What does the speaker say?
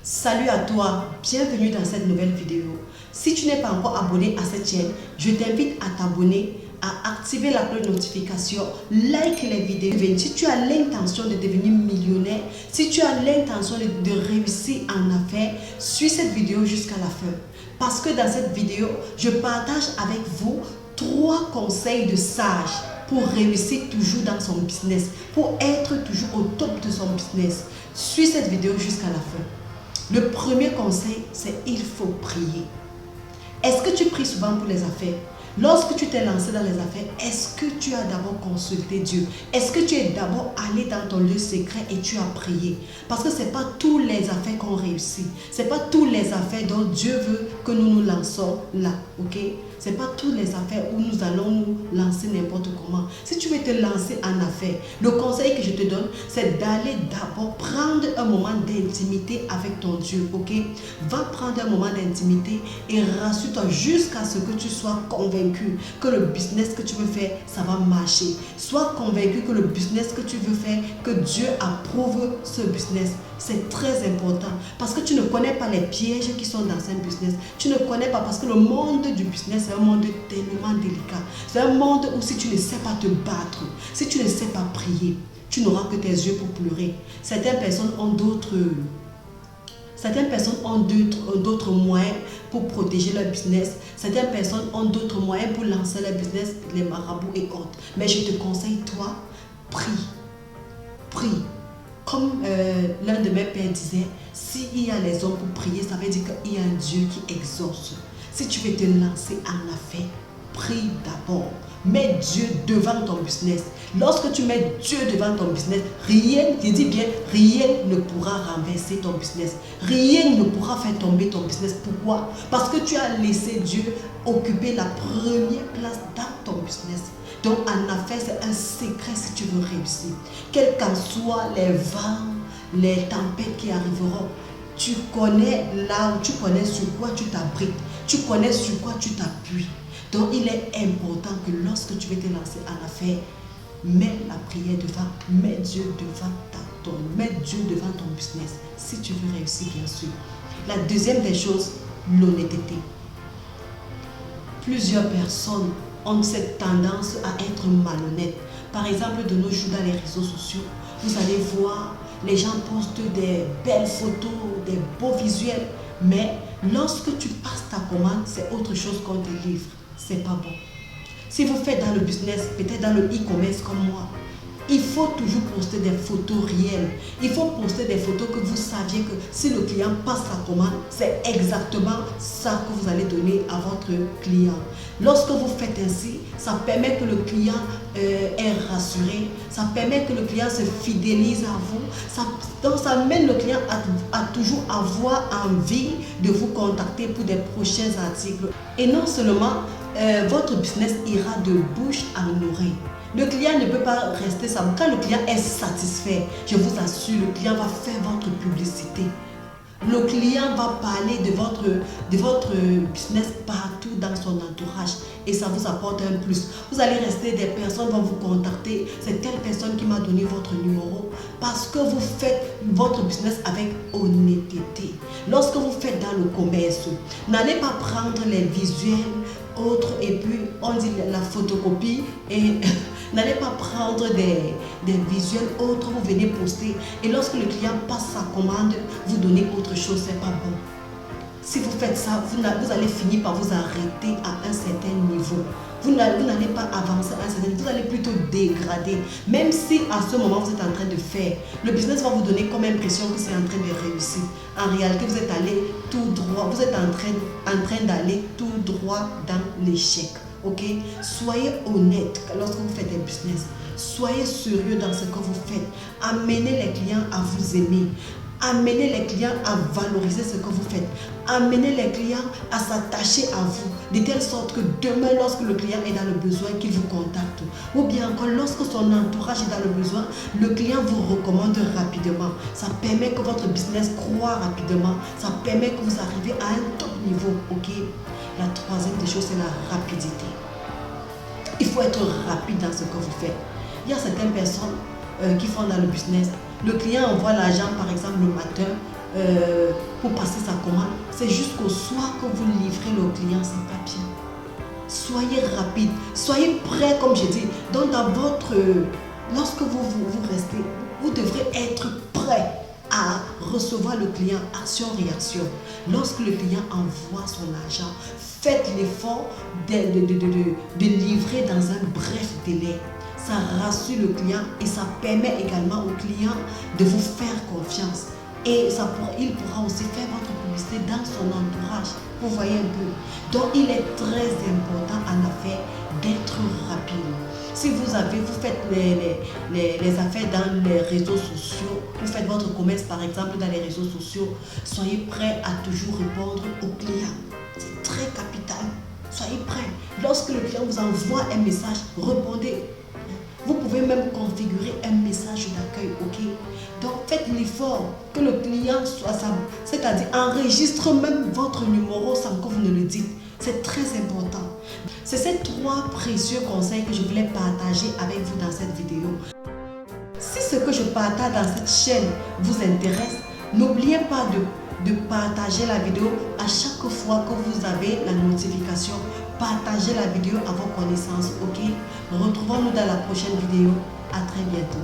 Salut à toi, bienvenue dans cette nouvelle vidéo. Si tu n'es pas encore abonné à cette chaîne, je t'invite à t'abonner, à activer la cloche de notification, like les vidéos. Si tu as l'intention de devenir millionnaire, si tu as l'intention de réussir en affaires, suis cette vidéo jusqu'à la fin. Parce que dans cette vidéo, je partage avec vous 3 conseils de sage pour réussir toujours dans son business, pour être toujours au top de son business. Suis cette vidéo jusqu'à la fin. Le premier conseil, c'est il faut prier. Est-ce que tu pries souvent pour les affaires? Lorsque tu t'es lancé dans les affaires, est-ce que tu as d'abord consulté Dieu? Est-ce que tu es d'abord allé dans ton lieu secret et tu as prié? Parce que ce n'est pas toutes les affaires qu'on réussit. Ce n'est pas toutes les affaires dont Dieu veut que nous nous lançons là. Ok? Ce n'est pas toutes les affaires où nous allons nous lancer n'importe comment. Si tu veux te lancer en affaires, le conseil que je te donne, c'est d'aller d'abord prendre un moment d'intimité avec ton Dieu. Ok? Va prendre un moment d'intimité et rassure-toi jusqu'à ce que tu sois convaincu que le business que tu veux faire, ça va marcher. Sois convaincu que le business que tu veux faire, que Dieu approuve ce business. C'est très important parce que tu ne connais pas les pièges qui sont dans un business. Tu ne connais pas parce que le monde du business, c'est un monde tellement délicat. C'est un monde où si tu ne sais pas te battre, si tu ne sais pas prier, tu n'auras que tes yeux pour pleurer. Certaines personnes ont d'autres moyens pour protéger leur business. Certaines personnes ont d'autres moyens pour lancer leur business, les marabouts et autres. Mais je te conseille, toi, prie. Prie. Comme l'un de mes pères disait, s'il y a les hommes pour prier, ça veut dire qu'il y a un Dieu qui exauce. Si tu veux te lancer en affaires, prie d'abord. Mets Dieu devant ton business. Lorsque tu mets Dieu devant ton business, rien, je dis bien, rien ne pourra renverser ton business. Rien ne pourra faire tomber ton business. Pourquoi? Parce que tu as laissé Dieu occuper la première place dans ton business. Donc en affaires, c'est un secret si tu veux réussir. Quels qu'en soient les vents, les tempêtes qui arriveront, tu connais là où tu connais sur quoi tu t'abrites. Tu connais sur quoi tu t'appuies. Donc il est important que lorsque tu veux te lancer en affaires, mets la prière devant, mets Dieu devant mets Dieu devant ton business. Si tu veux réussir, bien sûr. La deuxième des choses, l'honnêteté. Plusieurs personnes ont cette tendance à être malhonnêtes. Par exemple, de nos jours dans les réseaux sociaux, vous allez voir, les gens postent des belles photos, des beaux visuels, mais lorsque tu passes ta commande, c'est autre chose qu'on te livre. C'est pas bon. Si vous faites dans le business, peut-être dans le e-commerce comme moi, il faut toujours poster des photos réelles. Il faut poster des photos que vous saviez que si le client passe sa commande, c'est exactement ça que vous allez donner à votre client. Lorsque vous faites ainsi, ça permet que le client est rassuré. Ça permet que le client se fidélise à vous. Donc ça amène le client à toujours avoir envie de vous contacter pour des prochains articles. Et non seulement votre business ira de bouche à oreille. Le client ne peut pas rester ça. Quand le client est satisfait, je vous assure, le client va faire votre publicité. Le client va parler de votre business partout dans son entourage et ça vous apporte un plus. Vous allez rester, des personnes vont vous contacter. C'est telle personne qui m'a donné votre numéro parce que vous faites votre business avec honnêteté. Lorsque vous faites dans le commerce, n'allez pas prendre les visuels autres et puis on dit la photocopie et n'allez pas prendre des visuels autres, vous venez poster et lorsque le client passe sa commande, vous donnez autre chose, c'est pas bon. Si vous faites ça, vous allez finir par vous arrêter à un certain niveau. Vous n'allez pas avancer à un certain niveau, vous allez plutôt dégrader. Même si à ce moment vous êtes en train de faire, le business va vous donner comme impression que c'est en train de réussir. En réalité, vous êtes allé tout droit, vous êtes en train d'aller tout droit dans l'échec. Ok? Soyez honnête lorsque vous faites des business. Soyez sérieux dans ce que vous faites. Amenez les clients à vous aimer. Amenez les clients à valoriser ce que vous faites. Amenez les clients à s'attacher à vous, de telle sorte que demain, lorsque le client est dans le besoin, qu'il vous contacte. Ou bien encore, lorsque son entourage est dans le besoin, le client vous recommande rapidement. Ça permet que votre business croît rapidement. Ça permet que vous arrivez à un top niveau. Ok? La troisième des choses, c'est la rapidité. Il faut être rapide dans ce que vous faites. Il y a certaines personnes qui font dans le business. Le client envoie l'argent, par exemple, le matin. pour passer sa commande. C'est jusqu'au soir que vous livrez le client ses papiers. Soyez rapide, soyez prêt comme je dis. Donc lorsque vous restez, vous devrez être prêt à recevoir le client, action-réaction. Lorsque le client envoie son argent, faites l'effort de livrer dans un bref délai. Ça rassure le client et ça permet également au client de vous faire confiance. Et il pourra aussi faire votre publicité dans son entourage. Vous voyez un peu. Donc, il est très important en affaires d'être rapide. Si vous faites les affaires dans les réseaux sociaux, vous faites votre commerce par exemple dans les réseaux sociaux, soyez prêt à toujours répondre aux clients. C'est très capital. Soyez prêt. Lorsque le client vous envoie un message, répondez. Vous pouvez même configurer un message d'accueil, ok? Donc faites l'effort que le client soit ça, c'est-à-dire enregistre même votre numéro sans que vous ne le dites. C'est très important. C'est ces 3 précieux conseils que je voulais partager avec vous dans cette vidéo. Si ce que je partage dans cette chaîne vous intéresse, n'oubliez pas de partager la vidéo à chaque fois que vous avez la notification. Partagez la vidéo à vos connaissances, ok? Retrouvons-nous dans la prochaine vidéo. À très bientôt.